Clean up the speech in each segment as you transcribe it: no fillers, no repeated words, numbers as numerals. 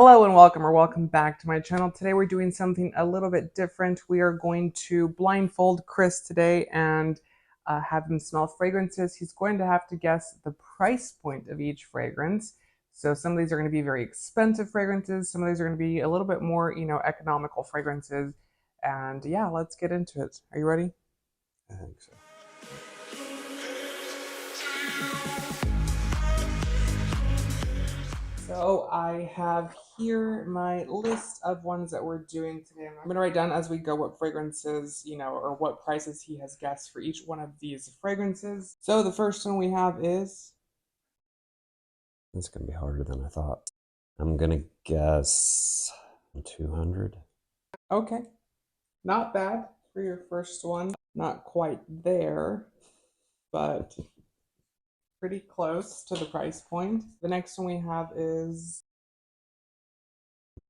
Hello and welcome or welcome back to my channel. Today we're doing something a little bit different. We are going to blindfold Chris today and have him smell fragrances. He's going to have to guess the price point of each fragrance. So some of these are going to be very expensive fragrances. Some of these are going to be a little bit more, economical fragrances. And yeah, let's get into it. Are you ready? I think so. So I have here my list of ones that we're doing today. I'm going to write down as we go what fragrances, or what prices he has guessed for each one of these fragrances. So the first one we have is... It's going to be harder than I thought. I'm going to guess 200. Okay, not bad for your first one. Not quite there, but pretty close to the price point. The next one we have is...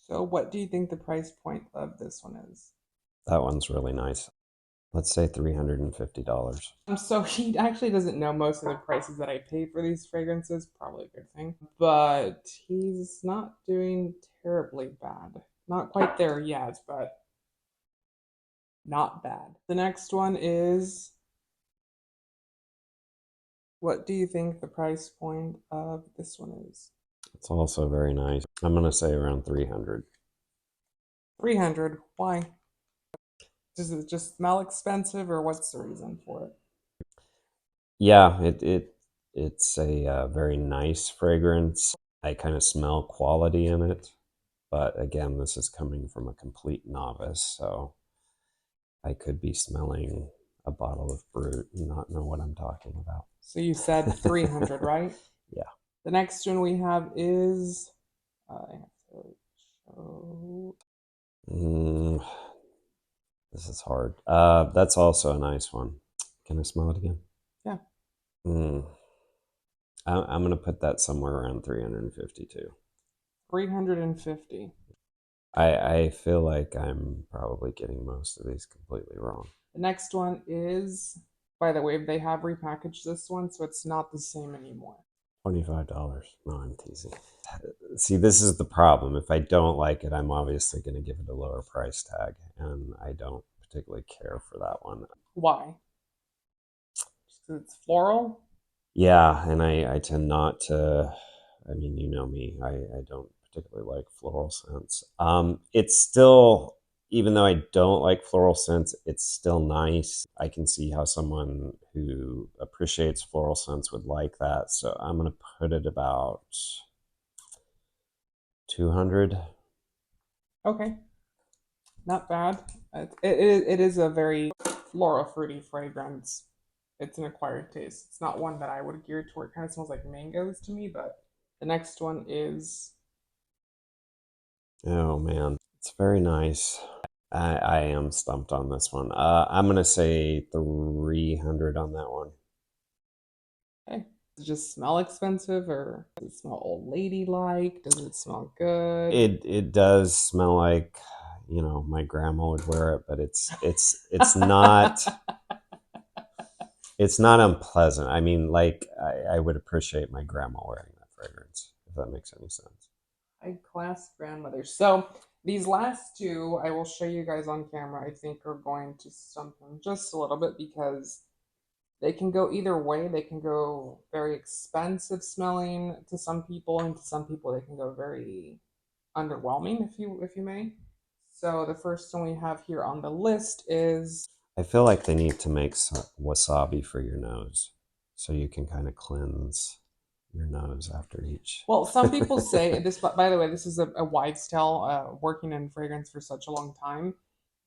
So what do you think the price point of this one is? That one's really nice. Let's say $350. So he actually doesn't know most of the prices that I pay for these fragrances. Probably a good thing. But he's not doing terribly bad. Not quite there yet, but not bad. The next one is... What do you think the price point of this one is? It's also very nice. I'm going to say around 300. 300. Why? Does it just smell expensive, or what's the reason for it? Yeah, it's a very nice fragrance. I kind of smell quality in it. But again, this is coming from a complete novice, so I could be smelling a bottle of Brut and not know what I'm talking about. So you said 300, right? Yeah. The next one we have is... I have to show... This is hard. That's also a nice one. Can I smell it again? Yeah. I'm going to put that somewhere around 352. 350. I feel like I'm probably getting most of these completely wrong. The next one is, by the way, they have repackaged this one, so it's not the same anymore. $25. No, I'm teasing. See, this is the problem. If I don't like it, I'm obviously going to give it a lower price tag, and I don't particularly care for that one. Why? Just because it's floral? Yeah, and I tend not to, I mean, you know me, I don't particularly like floral scents. It's still, even though I don't like floral scents, it's still nice. I can see how someone who appreciates floral scents would like that. So I'm going to put it about 200. Okay. Not bad. It is a very floral fruity fragrance. It's an acquired taste. It's not one that I would gear toward. It kind of smells like mangoes to me, but the next one is... Oh man, it's very nice. I am stumped on this one. I'm going to say 300 on that one. Okay. Does it just smell expensive, or does it smell old lady like? Does it smell good? It does smell like, you know, my grandma would wear it, but it's not it's not unpleasant. I mean, like I would appreciate my grandma wearing that fragrance, if that makes any sense. High class grandmother. So these last two I will show you guys on camera. I think are going to stump them just a little bit because they can go either way. They can go very expensive smelling to some people, and to some people they can go very underwhelming, if you may. So the first one we have here on the list is... I feel like they need to make wasabi for your nose, so you can kind of cleanse your nose after each. Well, some people say this. By the way, this is a wives' tale. Working in fragrance for such a long time,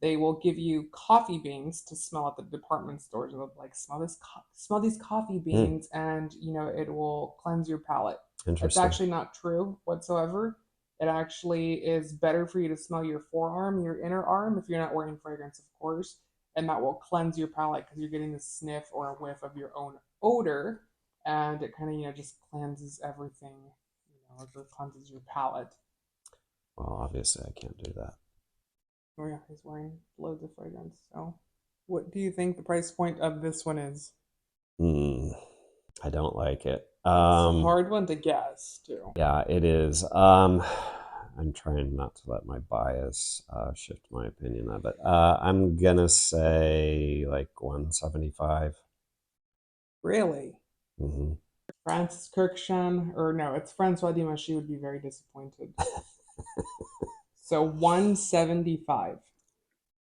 they will give you coffee beans to smell at the department stores. They'll like smell these coffee beans, and it will cleanse your palate. It's Interesting. actually not true whatsoever. It actually is better for you to smell your forearm, your inner arm, if you're not wearing fragrance, of course, and that will cleanse your palate because you're getting the sniff or a whiff of your own odor, and it kind of just cleanses everything. It cleanses your palate. Well, obviously I can't do that. Oh yeah, he's wearing loads of fragrance. So, what do you think the price point of this one is? I don't like it. It's a hard one to guess too. Yeah, it is. I'm trying not to let my bias shift my opinion of it. I'm gonna say like 175. Really? Hmm. Francis Kirkshan, or no, it's Francois Dimashi would be very disappointed. So 175,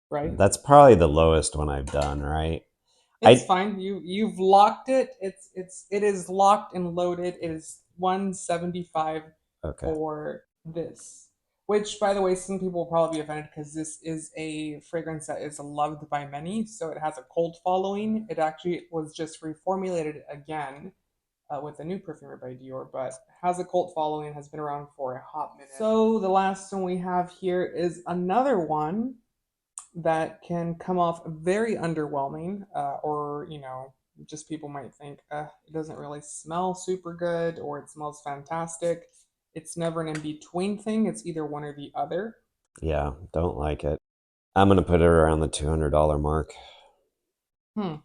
right? That's probably the lowest one I've done, right? It's I fine. You've locked it. It is locked and loaded. It is 175 okay. for this. Which, by the way, some people will probably be offended because this is a fragrance that is loved by many, so it has a cult following. It actually was just reformulated again with a new perfumer by Dior, but has a cult following, has been around for a hot minute. So the last one we have here is another one that can come off very underwhelming, or just people might think it doesn't really smell super good or it smells fantastic. It's never an in between thing. It's either one or the other. Yeah, don't like it. I'm gonna put it around the $200 mark. Hmm.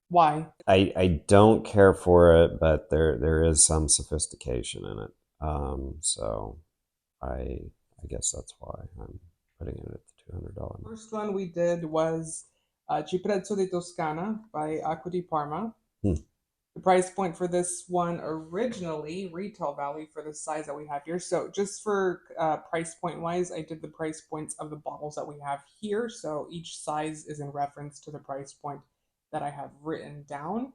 Why? I don't care for it, but there is some sophistication in it. So I guess that's why I'm putting it at the $200 mark. First one we did was CIPRESSO di Toscana by Acqua di Parma. Hmm. The price point for this one originally, retail value for the size that we have here. So just for price point wise, I did the price points of the bottles that we have here. So each size is in reference to the price point that I have written down,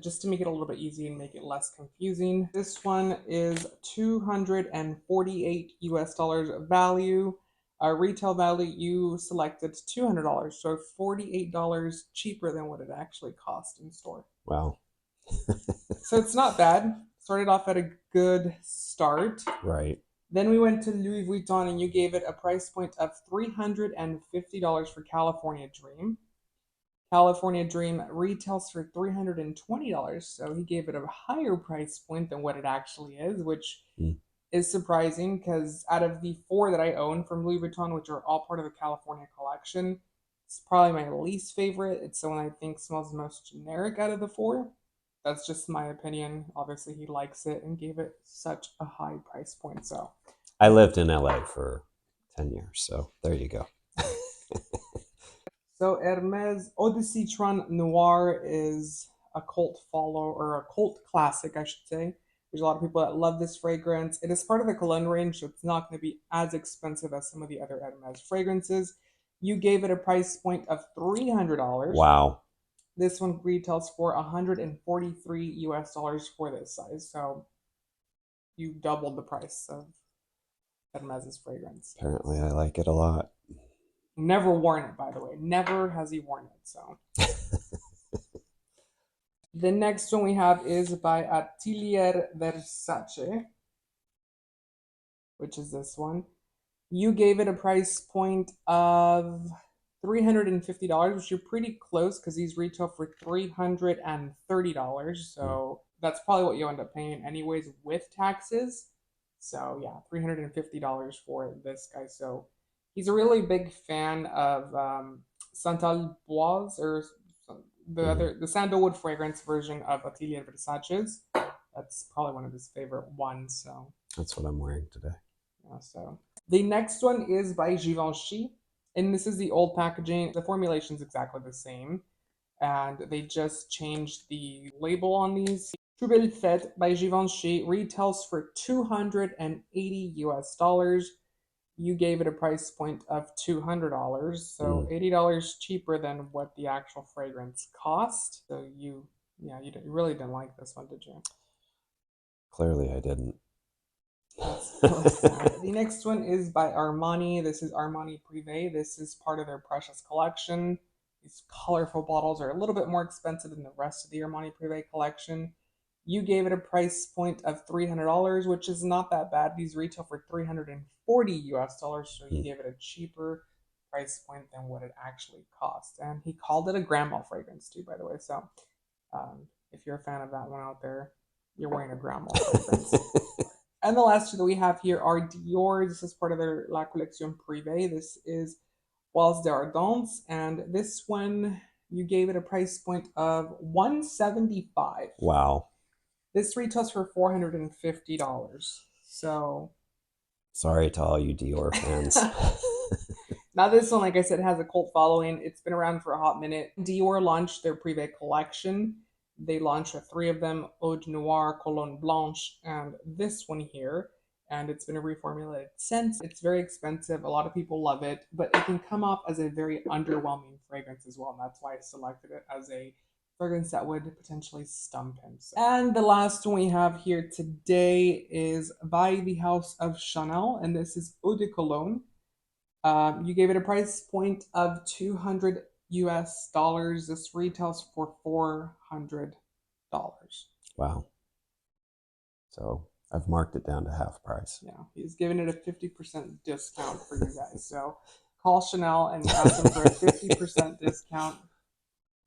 just to make it a little bit easy and make it less confusing. This one is 248 US dollars value. Retail value, you selected $200, so $48 cheaper than what it actually cost in store. Wow. So it's not bad. Started off at a good start. Right. Then we went to Louis Vuitton and you gave it a price point of $350 for California Dream. California Dream retails for $320, so he gave it a higher price point than what it actually is, which Hmm. is surprising because out of the four that I own from Louis Vuitton, which are all part of the California collection, it's probably my least favorite. It's the one I think smells the most generic out of the four. That's just my opinion. Obviously, he likes it and gave it such a high price point. So, I lived in LA for 10 years, so there you go. Hermes Eau de Citron Noir is a cult follow or a cult classic, I should say. There's a lot of people that love this fragrance. It is part of the Cologne range, so it's not going to be as expensive as some of the other Hermes fragrances. You gave it a price point of $300. Wow. This one retails for 143 US dollars for this size. So you doubled the price of Hermes's fragrance. Apparently, I like it a lot. Never worn it, by the way. Never has he worn it. So the next one we have is by Atelier Versace, which is this one. You gave it a price point of $350, which you're pretty close because these retail for $330. So that's probably what you end up paying anyways with taxes. So yeah, $350 for this guy. So he's a really big fan of Santal Bois, or the sandalwood fragrance version of Atelier Versace's. That's probably one of his favorite ones. So That's what I'm wearing today. yeah, so the next one is by Givenchy, and this is the old packaging. The formulation is exactly the same, and they just changed the label on these. Trouble Fete by Givenchy retails for 280 US dollars. You gave it a price point of $200, so $80 cheaper than what the actual fragrance cost. So yeah, you really didn't like this one, did you? Clearly, I didn't. That's really sad. The next one is by Armani. This is Armani Privé. This is part of their Precious collection. These colorful bottles are a little bit more expensive than the rest of the Armani Privé collection. You gave it a price point of $300, which is not that bad. These retail for 340 US dollars, so you gave it a cheaper price point than what it actually cost. And he called it a grandma fragrance too, by the way. So if you're a fan of that one out there, you're wearing a grandma fragrance. And the last two that we have here are Dior. This is part of their La Collection Privée. This is Bois d'Ardence, and this one you gave it a price point of $175. Wow. This retails for $450. So Sorry to all you Dior fans. Now this one, like I said, has a cult following. It's been around for a hot minute. Dior launched their Privé collection. They launched three of them: Eau de Noir, Cologne Blanche, and this one here. And it's been reformulated since. It's very expensive. A lot of people love it, but it can come off as a very underwhelming fragrance as well. And that's why I selected it as a fragrance that would potentially stump him. And the last one we have here today is by the House of Chanel, and this is Eau de Cologne. You gave it a price point of 200 US dollars. This retails for $400. Wow. So I've marked it down to half price. Yeah, he's giving it a 50% discount for you guys. So call Chanel and ask them for a 50% discount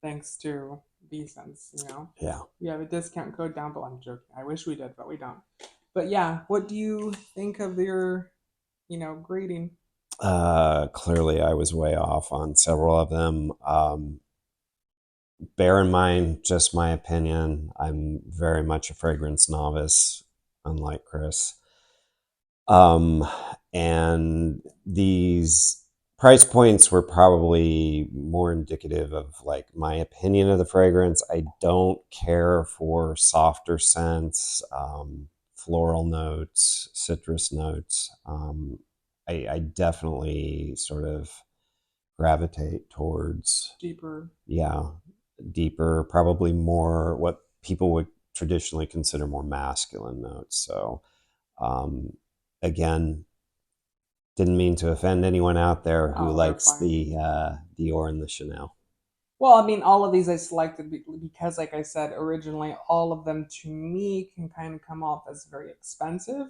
thanks to Decence, you know? Yeah. We have a discount code down below. I'm joking. I wish we did, but we don't. But yeah, what do you think of your, grading? Clearly, I was way off on several of them. Bear in mind, just my opinion, I'm very much a fragrance novice, unlike Chris. Um, and these price points were probably more indicative of like my opinion of the fragrance. I don't care for softer scents, floral notes, citrus notes. I definitely sort of gravitate towards, Deeper. yeah, deeper, probably more what people would traditionally consider more masculine notes. So, um, again, didn't mean to offend anyone out there who Oh, they're likes fine. the Dior and the Chanel. Well, I mean, all of these I selected because, like I said originally, all of them to me can kind of come off as very expensive,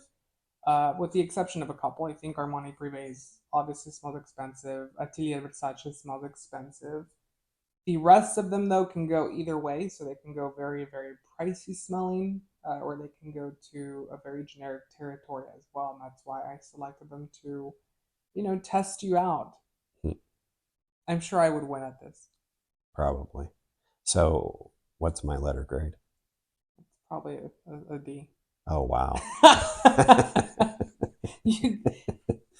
with the exception of a couple. I think Armani Privé's obviously smells expensive. Atelier Versace smells expensive. The rest of them, though, can go either way. So they can go very, very pricey smelling, or they can go to a very generic territory as well. And that's why I selected them to, test you out. Hmm. I'm sure I would win at this. Probably. So, what's my letter grade? Probably a D. Oh, wow. You,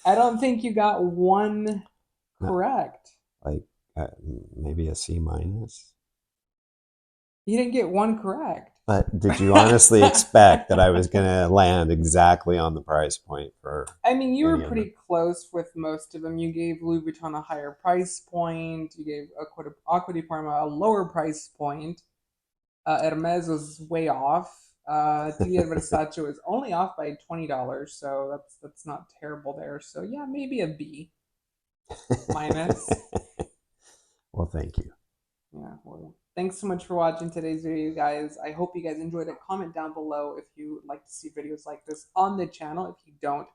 I don't think you got one No, correct. like uh, maybe a C minus. You didn't get one correct. But did you honestly expect that I was going to land exactly on the price point for I mean, you were any of them? pretty close with most of them. You gave Louis Vuitton a higher price point. You gave Acqua di Parma a lower price point. Hermes was way off. Atelier Versace was only off by $20, so that's not terrible there. So yeah, maybe a B minus. Well, thank you. Yeah, well, thanks so much for watching today's video, guys. I hope you guys enjoyed it. Comment down below if you would like to see videos like this on the channel. If you don't,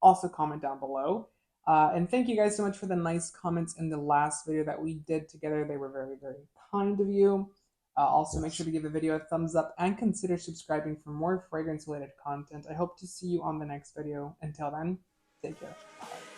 also comment down below. And thank you guys so much for the nice comments in the last video that we did together. They were very, very kind of you. Also, make sure Yes. to give the video a thumbs up and consider subscribing for more fragrance-related content. I hope to see you on the next video. Until then, take care. Bye.